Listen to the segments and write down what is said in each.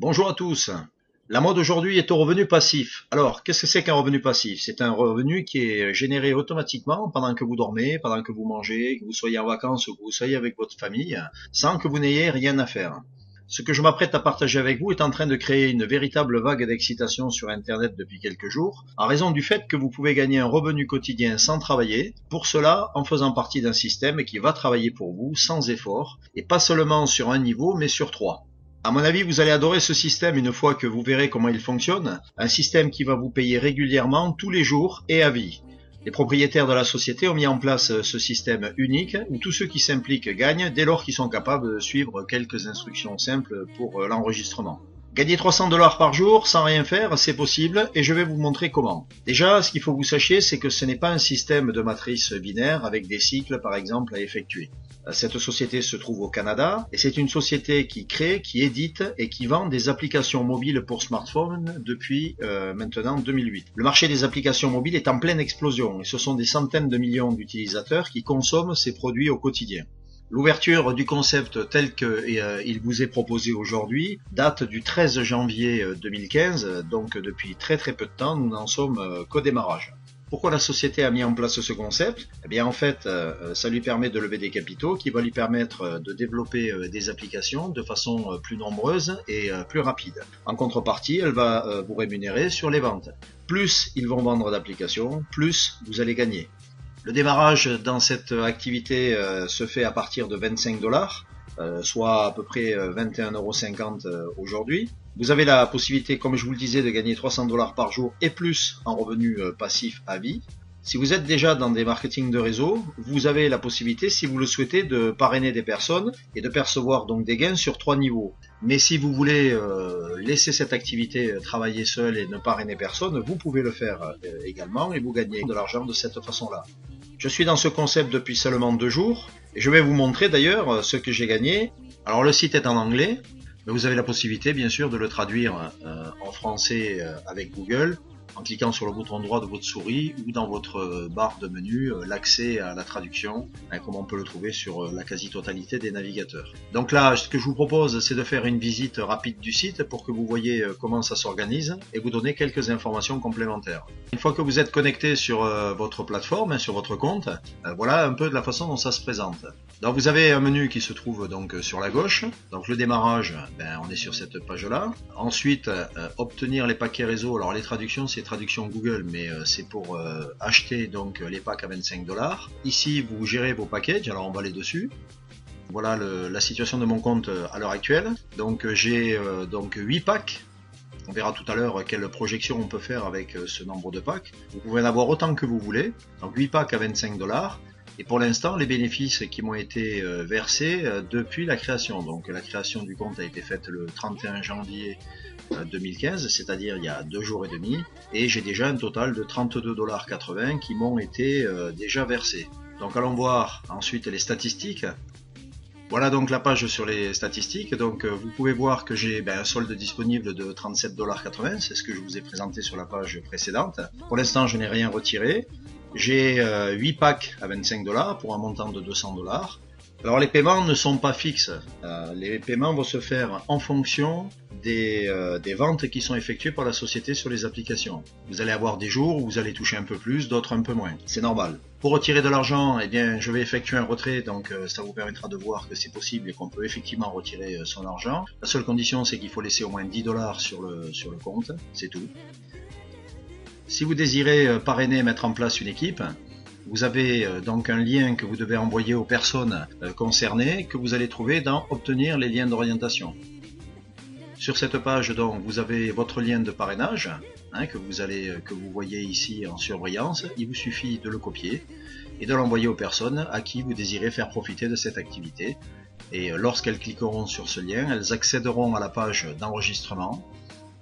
Bonjour à tous. La mode aujourd'hui est au revenu passif. Alors, qu'est-ce que c'est qu'un revenu passif? C'est un revenu qui est généré automatiquement pendant que vous dormez, pendant que vous mangez, que vous soyez en vacances ou que vous soyez avec votre famille, sans que vous n'ayez rien à faire. Ce que je m'apprête à partager avec vous est en train de créer une véritable vague d'excitation sur Internet depuis quelques jours, en raison du fait que vous pouvez gagner un revenu quotidien sans travailler, pour cela en faisant partie d'un système qui va travailler pour vous sans effort, et pas seulement sur un niveau, mais sur trois. À mon avis, vous allez adorer ce système une fois que vous verrez comment il fonctionne. Un système qui va vous payer régulièrement, tous les jours et à vie. Les propriétaires de la société ont mis en place ce système unique où tous ceux qui s'impliquent gagnent dès lors qu'ils sont capables de suivre quelques instructions simples pour l'enregistrement. Gagner 300 $ par jour sans rien faire, c'est possible et je vais vous montrer comment. Déjà, ce qu'il faut que vous sachiez, c'est que ce n'est pas un système de matrice binaire avec des cycles par exemple à effectuer. Cette société se trouve au Canada et c'est une société qui crée, qui édite et qui vend des applications mobiles pour smartphones depuis maintenant 2008. Le marché des applications mobiles est en pleine explosion et ce sont des centaines de millions d'utilisateurs qui consomment ces produits au quotidien. L'ouverture du concept tel qu'il vous est proposé aujourd'hui date du 13 janvier 2015, donc depuis très peu de temps, nous n'en sommes qu'au démarrage. Pourquoi la société a mis en place ce concept? Eh bien en fait, ça lui permet de lever des capitaux qui va lui permettre de développer des applications de façon plus nombreuse et plus rapide. En contrepartie, elle va vous rémunérer sur les ventes. Plus ils vont vendre d'applications, plus vous allez gagner. Le démarrage dans cette activité se fait à partir de 25 $, soit à peu près 21,50 € aujourd'hui. Vous avez la possibilité, comme je vous le disais, de gagner 300 $ par jour et plus en revenu passif à vie. Si vous êtes déjà dans des marketing de réseau, vous avez la possibilité, si vous le souhaitez, de parrainer des personnes et de percevoir donc des gains sur 3 niveaux. Mais si vous voulez laisser cette activité travailler seule et ne parrainer personne, vous pouvez le faire également et vous gagnez de l'argent de cette façon-là. Je suis dans ce concept depuis seulement 2 jours et je vais vous montrer d'ailleurs ce que j'ai gagné. Alors le site est en anglais, mais vous avez la possibilité bien sûr de le traduire en français avec Google, en cliquant sur le bouton droit de votre souris ou dans votre barre de menu l'accès à la traduction, comme on peut le trouver sur la quasi-totalité des navigateurs. Donc là, ce que je vous propose, c'est de faire une visite rapide du site pour que vous voyez comment ça s'organise et vous donner quelques informations complémentaires. Une fois que vous êtes connecté sur votre plateforme, sur votre compte, voilà un peu de la façon dont ça se présente. Donc vous avez un menu qui se trouve donc sur la gauche. Donc le démarrage, on est sur cette page-là. Ensuite, obtenir les paquets réseau. Alors les traductions, c'est traduction Google, mais c'est pour acheter donc les packs à 25 $. Ici, vous gérez vos packages. Alors on va aller dessus. Voilà la situation de mon compte à l'heure actuelle. Donc j'ai donc 8 packs. On verra tout à l'heure quelle projection on peut faire avec ce nombre de packs. Vous pouvez en avoir autant que vous voulez. Donc 8 packs à 25 $. Et pour l'instant, les bénéfices qui m'ont été versés depuis la création. Donc la création du compte a été faite le 31 janvier 2015, c'est-à-dire il y a 2 jours et demi. Et j'ai déjà un total de 32,80 $ qui m'ont été déjà versés. Donc allons voir ensuite les statistiques. Voilà donc la page sur les statistiques. Donc vous pouvez voir que j'ai un solde disponible de 37,80 $. C'est ce que je vous ai présenté sur la page précédente. Pour l'instant, je n'ai rien retiré. J'ai 8 packs à 25 $ pour un montant de 200 $. Alors les paiements ne sont pas fixes. Les paiements vont se faire en fonction des ventes qui sont effectuées par la société sur les applications. Vous allez avoir des jours où vous allez toucher un peu plus, d'autres un peu moins. C'est normal. Pour retirer de l'argent, eh bien, je vais effectuer un retrait, donc ça vous permettra de voir que c'est possible et qu'on peut effectivement retirer son argent. La seule condition, c'est qu'il faut laisser au moins 10 $ sur le compte, c'est tout. Si vous désirez parrainer et mettre en place une équipe, vous avez donc un lien que vous devez envoyer aux personnes concernées que vous allez trouver dans Obtenir les liens d'orientation. Sur cette page, donc, vous avez votre lien de parrainage que vous voyez ici en surbrillance. Il vous suffit de le copier et de l'envoyer aux personnes à qui vous désirez faire profiter de cette activité. Et lorsqu'elles cliqueront sur ce lien, elles accéderont à la page d'enregistrement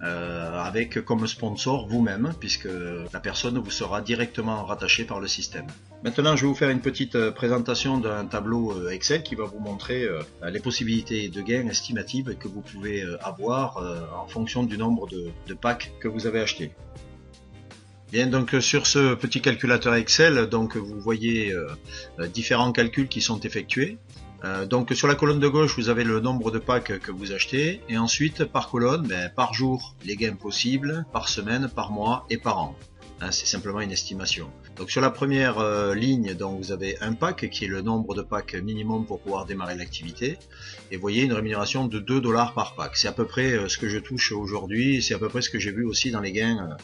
avec comme sponsor vous-même, puisque la personne vous sera directement rattachée par le système. Maintenant, je vais vous faire une petite présentation d'un tableau Excel qui va vous montrer les possibilités de gains estimatives que vous pouvez avoir en fonction du nombre de packs que vous avez achetés. Bien, donc sur ce petit calculateur Excel, donc vous voyez différents calculs qui sont effectués. Donc sur la colonne de gauche, vous avez le nombre de packs que vous achetez, et ensuite par colonne, par jour, les gains possibles, par semaine, par mois et par an. Hein, c'est simplement une estimation. Donc sur la première ligne, donc vous avez un pack qui est le nombre de packs minimum pour pouvoir démarrer l'activité, et vous voyez une rémunération de 2 $ par pack. C'est à peu près ce que je touche aujourd'hui, c'est à peu près ce que j'ai vu aussi dans les gains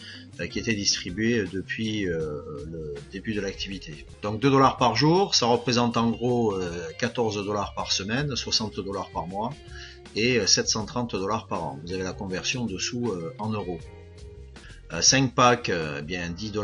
qui étaient distribués depuis le début de l'activité. Donc 2 $ par jour, ça représente en gros 14 $ par semaine, 60 $ par mois et 730 $ par an. Vous avez la conversion dessous en euros. 5 packs, bien 10 $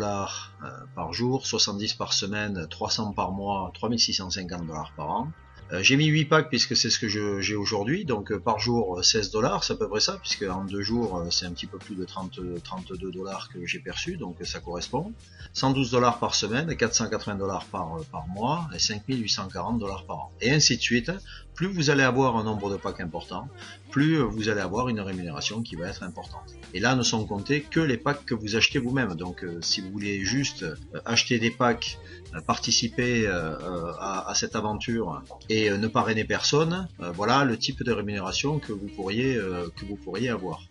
par jour, 70 par semaine, 300 par mois, 3650 $ par an. J'ai mis 8 packs puisque c'est ce que j'ai aujourd'hui, donc par jour 16 $, c'est à peu près ça, puisque en 2 jours c'est un petit peu plus de 32 $ que j'ai perçu, donc ça correspond. 112 $ par semaine, 480 $ par mois et 5840 $ par an. Et ainsi de suite. Plus vous allez avoir un nombre de packs important, plus vous allez avoir une rémunération qui va être importante. Et là ne sont comptés que les packs que vous achetez vous-même. Donc si vous voulez juste acheter des packs, participer à cette aventure et ne parrainer personne, voilà le type de rémunération que vous pourriez avoir.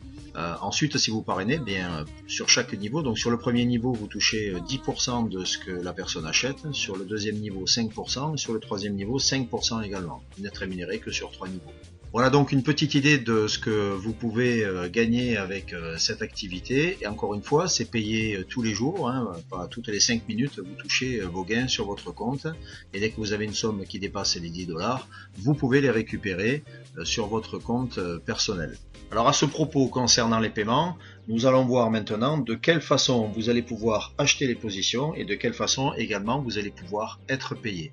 Ensuite, si vous parrainez, bien sur chaque niveau, donc sur le premier niveau, vous touchez 10% de ce que la personne achète, sur le deuxième niveau 5%, et sur le troisième niveau 5% également. Vous n'êtes rémunéré que sur 3 niveaux. Voilà donc une petite idée de ce que vous pouvez gagner avec cette activité. Et encore une fois, c'est payé tous les jours, hein, pas toutes les 5 minutes, vous touchez vos gains sur votre compte. Et dès que vous avez une somme qui dépasse les 10 $, vous pouvez les récupérer sur votre compte personnel. Alors à ce propos concernant les paiements, nous allons voir maintenant de quelle façon vous allez pouvoir acheter les positions et de quelle façon également vous allez pouvoir être payé.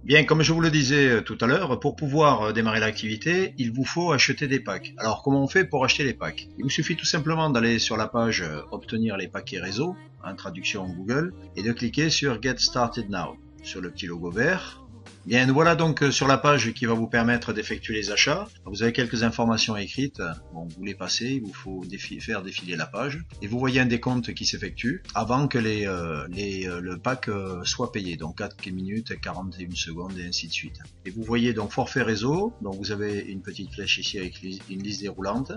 Bien, comme je vous le disais tout à l'heure, pour pouvoir démarrer l'activité, il vous faut acheter des packs. Alors, comment on fait pour acheter les packs? Il vous suffit tout simplement d'aller sur la page Obtenir les paquets réseau, en traduction Google, et de cliquer sur Get Started Now, sur le petit logo vert. Bien, nous voilà donc sur la page qui va vous permettre d'effectuer les achats. Vous avez quelques informations écrites. Bon, vous les passez, il vous faut faire défiler la page. Et vous voyez un décompte qui s'effectue avant que le pack soit payé. Donc 4 minutes, 41 secondes et ainsi de suite. Et vous voyez donc forfait réseau. Donc vous avez une petite flèche ici avec une liste déroulante.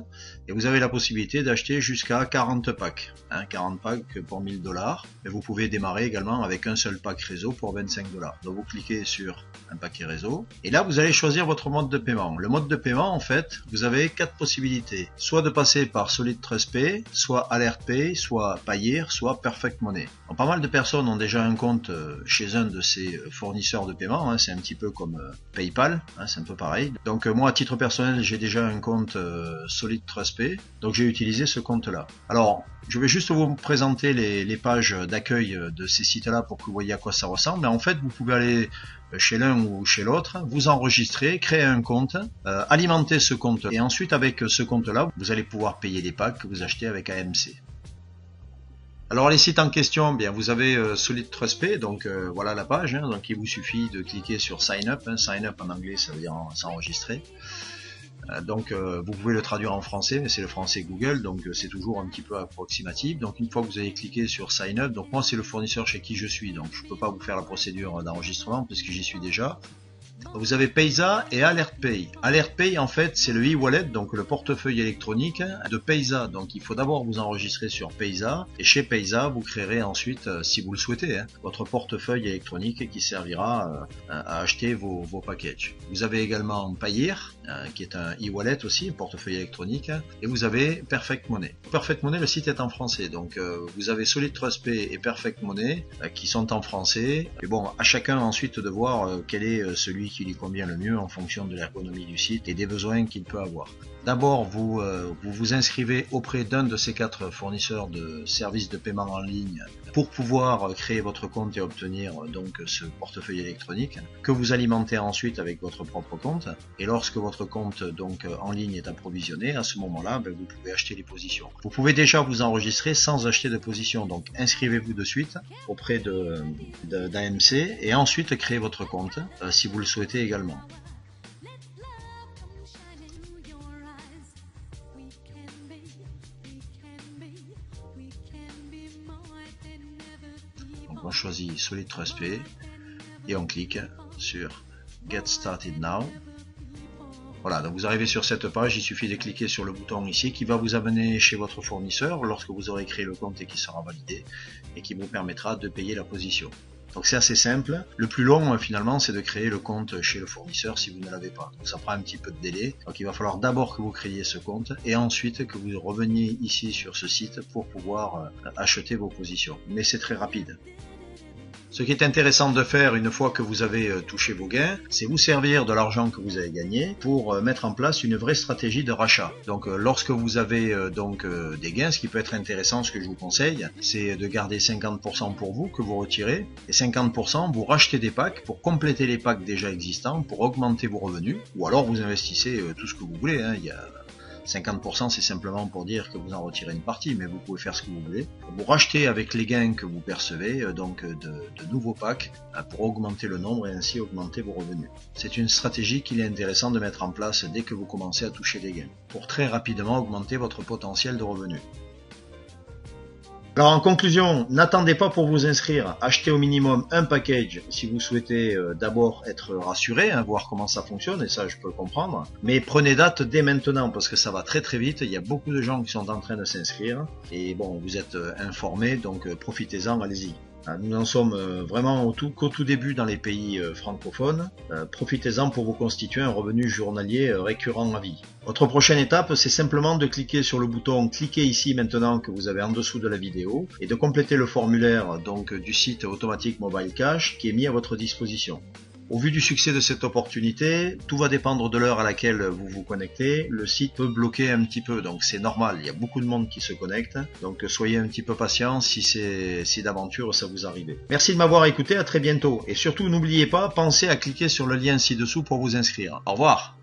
Et vous avez la possibilité d'acheter jusqu'à 40 packs. 40 packs pour 1000 $. Et vous pouvez démarrer également avec un seul pack réseau pour 25 $. Donc vous cliquez sur un paquet réseau, et là vous allez choisir votre mode de paiement. Le mode de paiement, en fait, vous avez 4 possibilités, soit de passer par Solid Trust Pay, soit Alert Pay, soit Payeer, soit Perfect Money. Donc, pas mal de personnes ont déjà un compte chez un de ces fournisseurs de paiement, hein, c'est un petit peu comme PayPal, hein, c'est un peu pareil. Donc moi à titre personnel j'ai déjà un compte Solid Trust Pay, donc j'ai utilisé ce compte là. Alors je vais juste vous présenter les pages d'accueil de ces sites là pour que vous voyez à quoi ça ressemble, mais en fait vous pouvez aller chez l'un ou chez l'autre, vous enregistrez, créer un compte, alimenter ce compte, et ensuite avec ce compte-là, vous allez pouvoir payer les packs que vous achetez avec AMC. Alors les sites en question, bien vous avez Solid Trust Pay, donc voilà la page, hein, donc il vous suffit de cliquer sur Sign Up, hein, Sign Up en anglais ça veut dire s'enregistrer. Donc vous pouvez le traduire en français, mais c'est le français Google, donc c'est toujours un petit peu approximatif. Donc une fois que vous avez cliqué sur Sign Up, donc moi c'est le fournisseur chez qui je suis, donc je ne peux pas vous faire la procédure d'enregistrement puisque j'y suis déjà. Vous avez Payza et Alert Pay. Alert Pay, en fait, c'est le e-wallet, donc le portefeuille électronique de Payza. Donc il faut d'abord vous enregistrer sur Payza, et chez Payza, vous créerez ensuite, si vous le souhaitez, votre portefeuille électronique qui servira à acheter vos packages. Vous avez également Payeer, qui est un e-wallet aussi, un portefeuille électronique, et vous avez Perfect Money. Perfect Money, le site est en français, donc vous avez Solid Trust Pay et Perfect Money qui sont en français. Et bon, à chacun ensuite de voir quel est celui qui lui convient le mieux en fonction de l'ergonomie du site et des besoins qu'il peut avoir. D'abord, vous vous inscrivez auprès d'un de ces 4 fournisseurs de services de paiement en ligne pour pouvoir créer votre compte et obtenir donc ce portefeuille électronique que vous alimentez ensuite avec votre propre compte. Et lorsque votre compte donc en ligne est approvisionné, à ce moment-là, vous pouvez acheter les positions. Vous pouvez déjà vous enregistrer sans acheter de position, donc inscrivez-vous de suite auprès d'AMC et ensuite créez votre compte si vous le souhaitez également. Donc on choisit Solid Trust Pay et on clique sur Get Started Now. Voilà, donc vous arrivez sur cette page, il suffit de cliquer sur le bouton ici qui va vous amener chez votre fournisseur lorsque vous aurez créé le compte et qui sera validé et qui vous permettra de payer la position. Donc c'est assez simple. Le plus long finalement c'est de créer le compte chez le fournisseur si vous ne l'avez pas. Donc ça prend un petit peu de délai. Donc il va falloir d'abord que vous créiez ce compte et ensuite que vous reveniez ici sur ce site pour pouvoir acheter vos positions. Mais c'est très rapide. Ce qui est intéressant de faire une fois que vous avez touché vos gains, c'est vous servir de l'argent que vous avez gagné pour mettre en place une vraie stratégie de rachat. Donc lorsque vous avez des gains, ce qui peut être intéressant, ce que je vous conseille, c'est de garder 50% pour vous que vous retirez et 50% vous rachetez des packs pour compléter les packs déjà existants, pour augmenter vos revenus, ou alors vous investissez tout ce que vous voulez. Il y a 50% c'est simplement pour dire que vous en retirez une partie, mais vous pouvez faire ce que vous voulez. Vous rachetez avec les gains que vous percevez de nouveaux packs pour augmenter le nombre et ainsi augmenter vos revenus. C'est une stratégie qu'il est intéressant de mettre en place dès que vous commencez à toucher des gains, pour très rapidement augmenter votre potentiel de revenus. Alors en conclusion, n'attendez pas pour vous inscrire, achetez au minimum un package si vous souhaitez d'abord être rassuré, voir comment ça fonctionne, et ça je peux le comprendre. Mais prenez date dès maintenant parce que ça va très très vite, il y a beaucoup de gens qui sont en train de s'inscrire, et bon, vous êtes informés, donc profitez-en, allez-y. Nous en sommes vraiment qu'au tout début dans les pays francophones. Profitez-en pour vous constituer un revenu journalier récurrent à vie. Votre prochaine étape, c'est simplement de cliquer sur le bouton « Cliquez ici maintenant » que vous avez en dessous de la vidéo et de compléter le formulaire du site Automatic Mobile Cash qui est mis à votre disposition. Au vu du succès de cette opportunité, tout va dépendre de l'heure à laquelle vous vous connectez. Le site peut bloquer un petit peu, donc c'est normal, il y a beaucoup de monde qui se connecte. Donc soyez un petit peu patient si d'aventure ça vous arrive. Merci de m'avoir écouté, à très bientôt. Et surtout n'oubliez pas, pensez à cliquer sur le lien ci-dessous pour vous inscrire. Au revoir.